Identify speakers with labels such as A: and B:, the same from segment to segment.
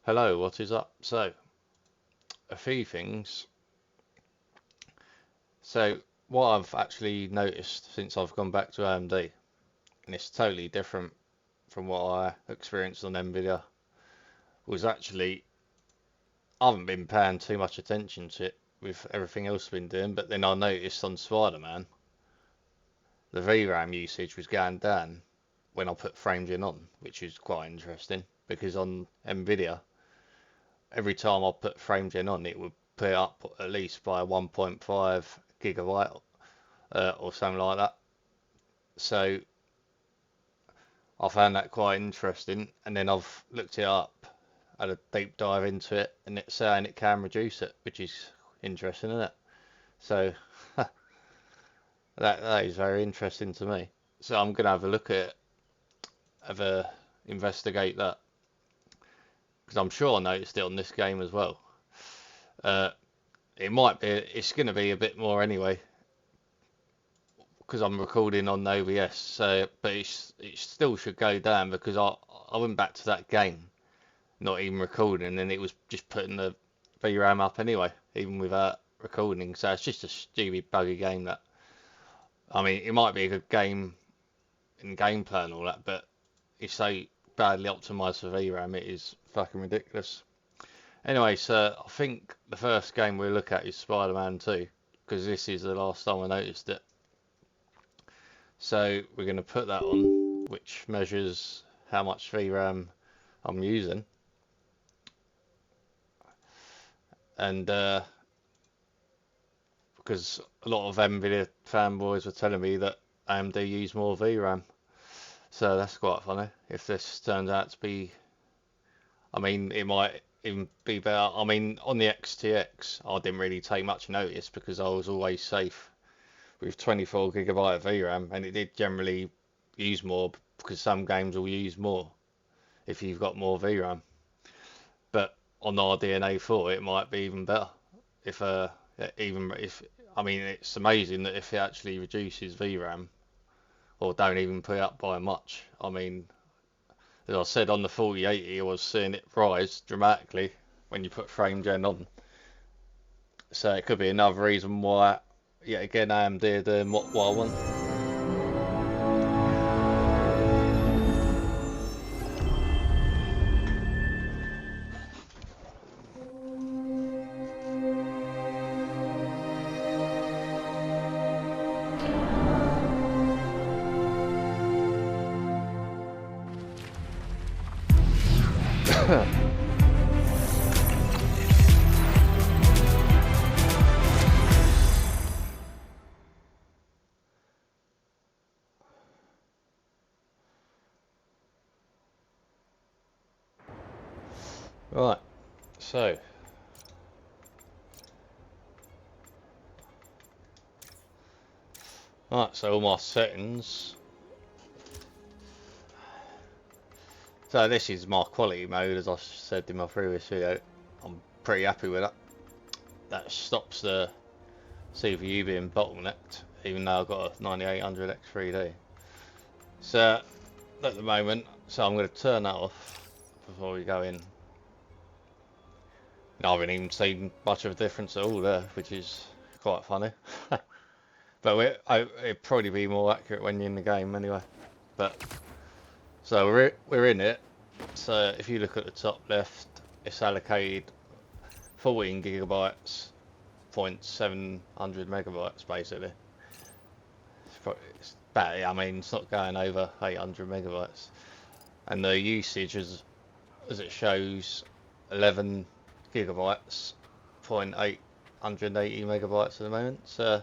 A: Hello, what is up? So, a few things. So, what I've actually noticed since I've gone back to AMD, and it's totally different from what I experienced on Nvidia, was actually I haven't been paying too much attention to it with everything else I've been doing, but then I noticed on Spider-Man, the VRAM usage was going down when I put Frame Gen on, which is quite interesting because on Nvidia, every time I put Frame Gen on, it would put it up at least by 1.5 gigabyte or something like that. So I found that quite interesting, and then I've looked it up, had a deep dive into it, and it's saying it can reduce it, which is interesting, isn't it? So that is very interesting to me. So I'm gonna have a look at it, have a investigate that, because I'm sure I noticed it on this game as well. Uh, it's gonna be a bit more anyway, because I'm recording on OBS. So, but it still should go down because I went back to that game, not even recording, and it was just putting the VRAM up anyway, even without recording. So it's just a stupid buggy game that. I mean, it might be a good game in gameplay and all that, but it's so badly optimized for VRAM, it is fucking ridiculous. Anyway, so I think the first game we'll look at is Spider-Man 2, because this is the last time I noticed it. So we're going to put that on, which measures how much VRAM I'm using. And because a lot of Nvidia fanboys were telling me that AMD use more VRAM. So that's quite funny. If this turns out to be, I mean, it might even be better. I mean, on the XTX, I didn't really take much notice because I was always safe with 24 gigabyte of VRAM, and it did generally use more because some games will use more if you've got more VRAM. But on RDNA 4, it might be even better. If even if I mean, it's amazing that if it actually reduces VRAM or don't even put it up by much. I mean, as I said on the 4080, I was seeing it rise dramatically when you put Frame Gen on. So it could be another reason why, yet again, AMD are doing what I want. Right, so all my settings. So this is my quality mode, as I said in my previous video. I'm pretty happy with that. That stops the CPU being bottlenecked, even though I've got a 9800 X3D. So at the moment, so I'm going to turn that off before we go in. I haven't even seen much of a difference at all there, which is quite funny. But it'd probably be more accurate when you're in the game anyway. But so we're in it. So if you look at the top left, it's allocated 14 gigabytes, 0.700 megabytes basically. It's about, I mean, it's not going over 800 megabytes, and the usage as it shows 11 gigabytes, 0.880 megabytes at the moment. So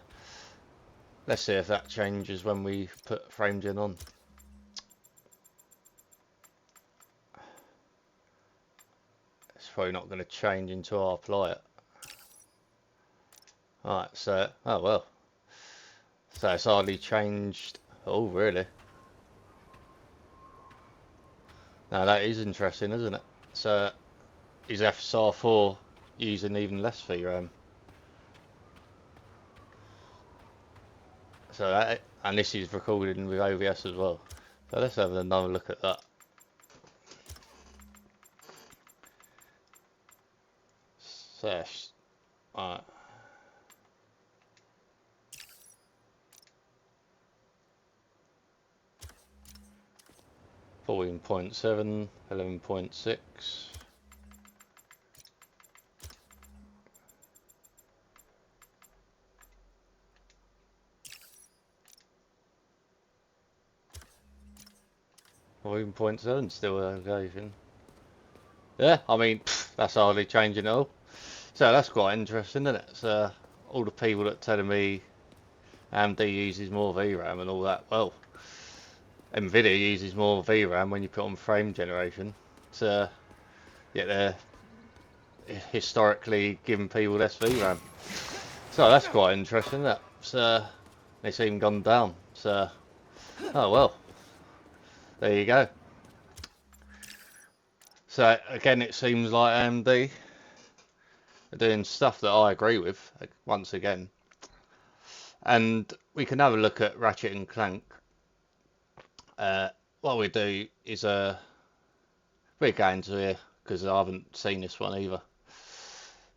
A: let's see if that changes when we put Frame Gen on. It's probably not going to change until I apply it. Alright, so, oh well. So it's hardly changed. Oh, really? Now that is interesting, isn't it? So, is FSR4 using even less VRAM? So that, and this is recorded with OBS as well. So let's have another look at that. So, alright. 14.7, 11.6. Or even 0.7 still elevation. Yeah, I mean, that's hardly changing at all. So that's quite interesting, isn't it? So all the people that telling me AMD uses more VRAM and all that, well, Nvidia uses more VRAM when you put on frame generation. So yet they're historically giving people less VRAM. So that's quite interesting, isn't it? So it's even gone down. So, oh well, there you go. So again, it seems like AMD are doing stuff that I agree with, once again. And we can have a look at Ratchet and Clank. What we do is we're going to here because I haven't seen this one either.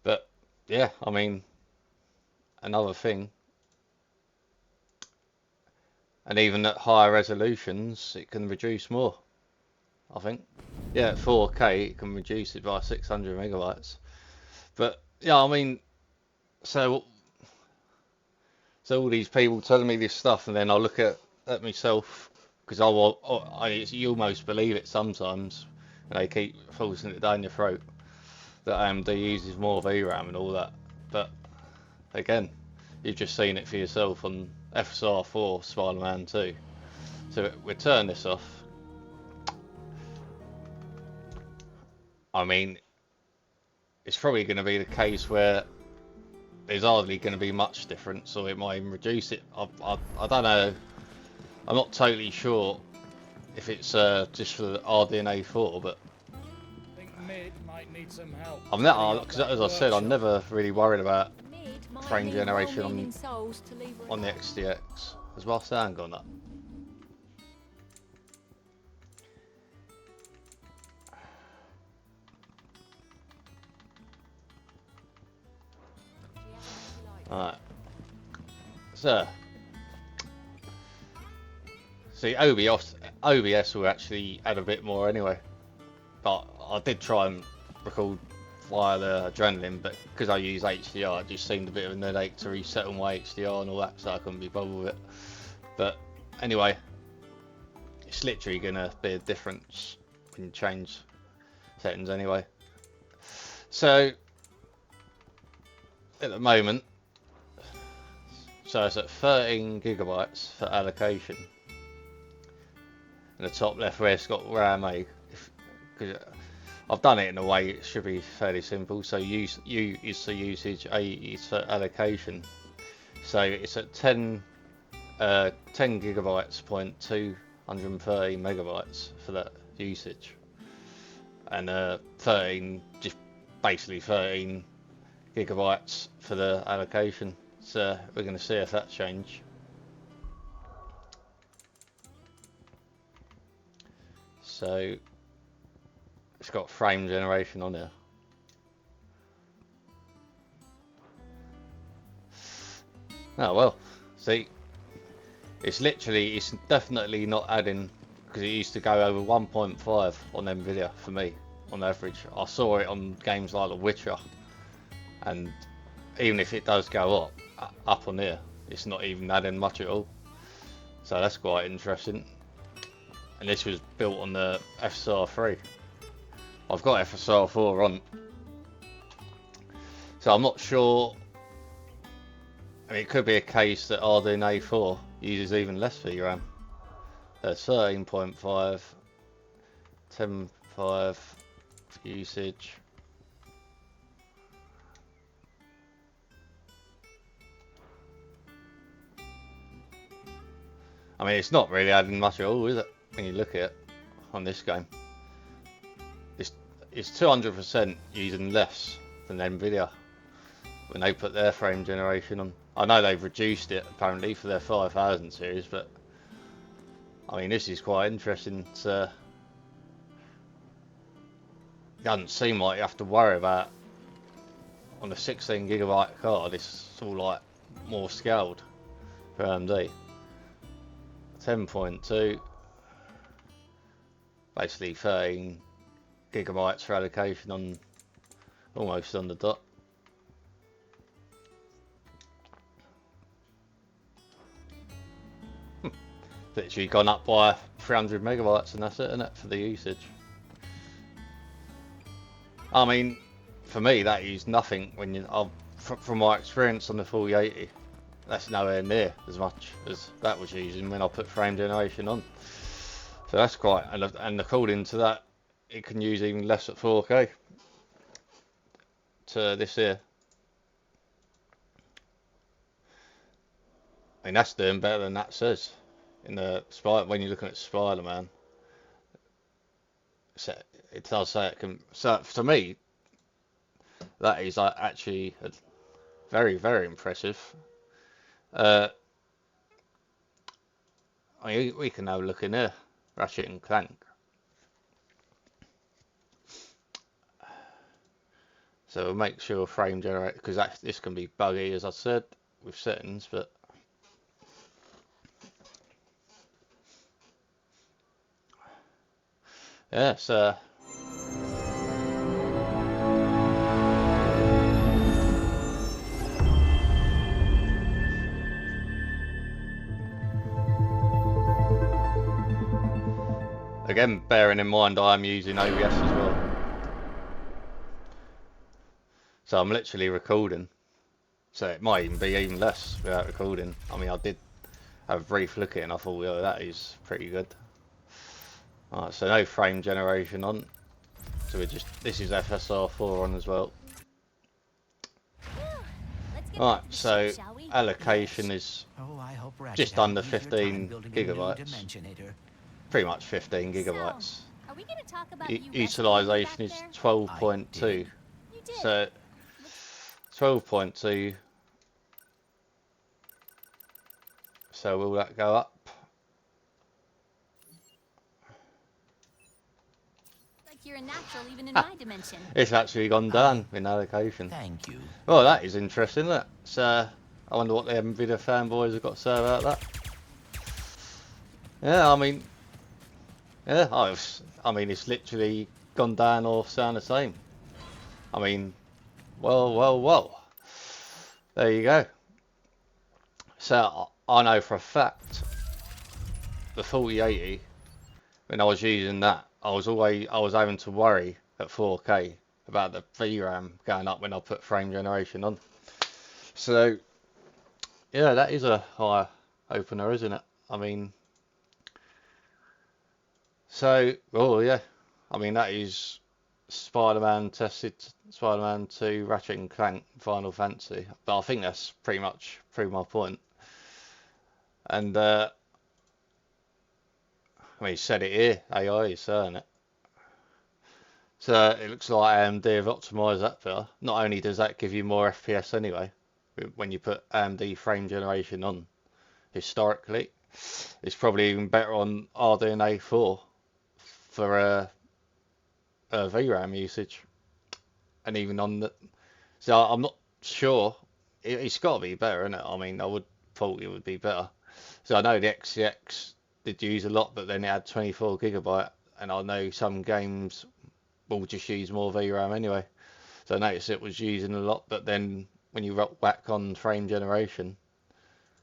A: But yeah, I mean, another thing, and even at higher resolutions, it can reduce more. I think, yeah, at 4K, it can reduce it by 600 megabytes. But yeah, I mean, so all these people telling me this stuff, and then I look at myself because you almost believe it sometimes, and they keep forcing it down your throat that AMD uses more VRAM and all that. But again, you've just seen it for yourself on FSR 4 Spider-Man 2. So we turn this off. I mean, it's probably going to be the case where there's hardly going to be much difference, or it might even reduce it. I don't know. I'm not totally sure if it's just for the RDNA 4, but
B: I think Mid might need some help.
A: I'm not, because as I said, I'm never really worried about frame generation on the XDX. Has my sound gone up? Alright. So, see, OBS will actually add a bit more anyway. But I did try and record via the Adrenaline, but because I use HDR, it just seemed a bit of a headache to reset on my HDR and all that, so I couldn't be bothered with it. But anyway, it's literally going to be a difference when you change settings anyway. So, at the moment, so it's at 13 gigabytes for allocation. In the top left where it's got RAM A, because I've done it in a way it should be fairly simple. So U is for usage, A is for allocation. So it's at 10 gigabytes, 230 megabytes for that usage, and 13, just basically 13 gigabytes for the allocation. So we're going to see if that change. So it's got frame generation on there. Oh well, see, it's definitely not adding, because it used to go over 1.5 on Nvidia for me on average. I saw it on games like The Witcher, and even if it does go up on here, it's not even adding much at all. So that's quite interesting. And this was built on the FSR 3. I've got FSR 4 on, so I'm not sure. I mean, it could be a case that RDNA 4 uses even less VRAM. 13.5, 10.5 usage. I mean, it's not really adding much at all, is it? When you look at it on this game, it's 200% using less than Nvidia when they put their frame generation on. I know they've reduced it apparently for their 5000 series, but I mean, this is quite interesting. It doesn't seem like you have to worry about on a 16GB card, it's all like more scaled for AMD. 10.2, basically 13GB for allocation on almost on the dot. Literally gone up by 300 megabytes, and that's it, isn't it, for the usage? I mean, for me, that is nothing. When you, from my experience on the 4080, that's nowhere near as much as that was using when I put frame generation on. So that's quite, and according to that, it can use even less at 4K to this here. I mean, that's doing better than that says in the when you're looking at Spider-Man. So it does say it can. So to me, that is actually very, very impressive. I mean, we can have a look in here, Ratchet and Clank. So we'll make sure frame generate, because this can be buggy, as I said, with settings, but yeah, so again, bearing in mind I'm using OBS as well. So I'm literally recording. So it might even be even less without recording. I mean, I did have a brief look at it and I thought, yeah, that is pretty good. Alright, so no frame generation on. So this is FSR4 on as well. Alright, so allocation is just under 15 gigabytes. Pretty much 15 gigabytes. Utilization is 12.2. So 12.2. So will that go up?
C: You're a natural even in my dimension.
A: It's actually gone down in allocation.
D: Thank you.
A: Well, that is interesting, isn't it? So I wonder what the Nvidia fanboys have got to say about that. Yeah, I mean, yeah, I mean, it's literally gone down or sound the same. I mean, well. There you go. So I know for a fact the 4080, when I was using that, I was having to worry at 4K about the VRAM going up when I put frame generation on. So yeah, that is a eye opener, isn't it? I mean, so yeah, I mean that is Spider-Man tested, Spider-Man 2, Ratchet and Clank, Final Fantasy. But I think that's pretty much proved my point. And I mean, you said it here, AI is saying it. So it looks like AMD have optimised that better. Not only does that give you more FPS anyway, when you put AMD Frame Generation on, historically, it's probably even better on RDNA 4 for VRAM usage. And even on the... So I'm not sure. It's got to be better, isn't it? I mean, I would thought it would be better. So I know the XCX did use a lot, but then it had 24 gigabyte, and I know some games will just use more VRAM anyway. So I noticed it was using a lot, but then when you rock back on frame generation,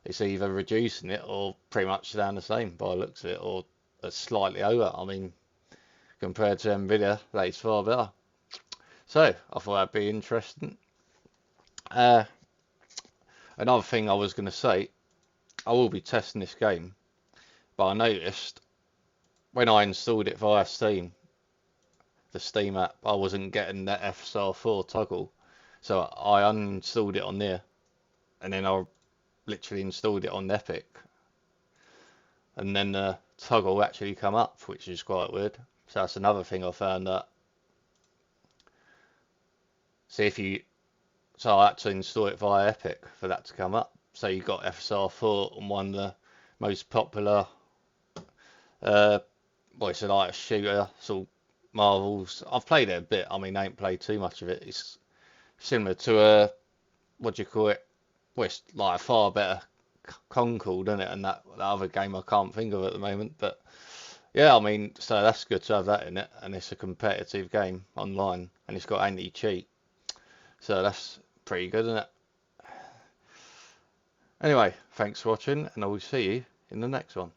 A: it's either reducing it or pretty much down the same by the looks of it, or slightly over. I mean, compared to Nvidia, that is far better. So I thought that'd be interesting. Another thing I was going to say, I will be testing this game, but I noticed when I installed it via Steam, the Steam app, I wasn't getting that FSR4 toggle, so I uninstalled it on there, and then I literally installed it on Epic, and then the toggle actually come up, which is quite weird. So that's another thing I found out. So I had to install it via Epic for that to come up. So you got FSR4 on one of the most popular, it's like a shooter, sort of Marvels. I've played it a bit. I mean, I ain't played too much of it. It's similar to a, what do you call it? Well, it's like a far better Concord, isn't it? And that other game I can't think of at the moment. But yeah, I mean, so that's good to have that in it, and it's a competitive game online, and it's got anti-cheat, so that's pretty good, isn't it? Anyway, thanks for watching, and I will see you in the next one.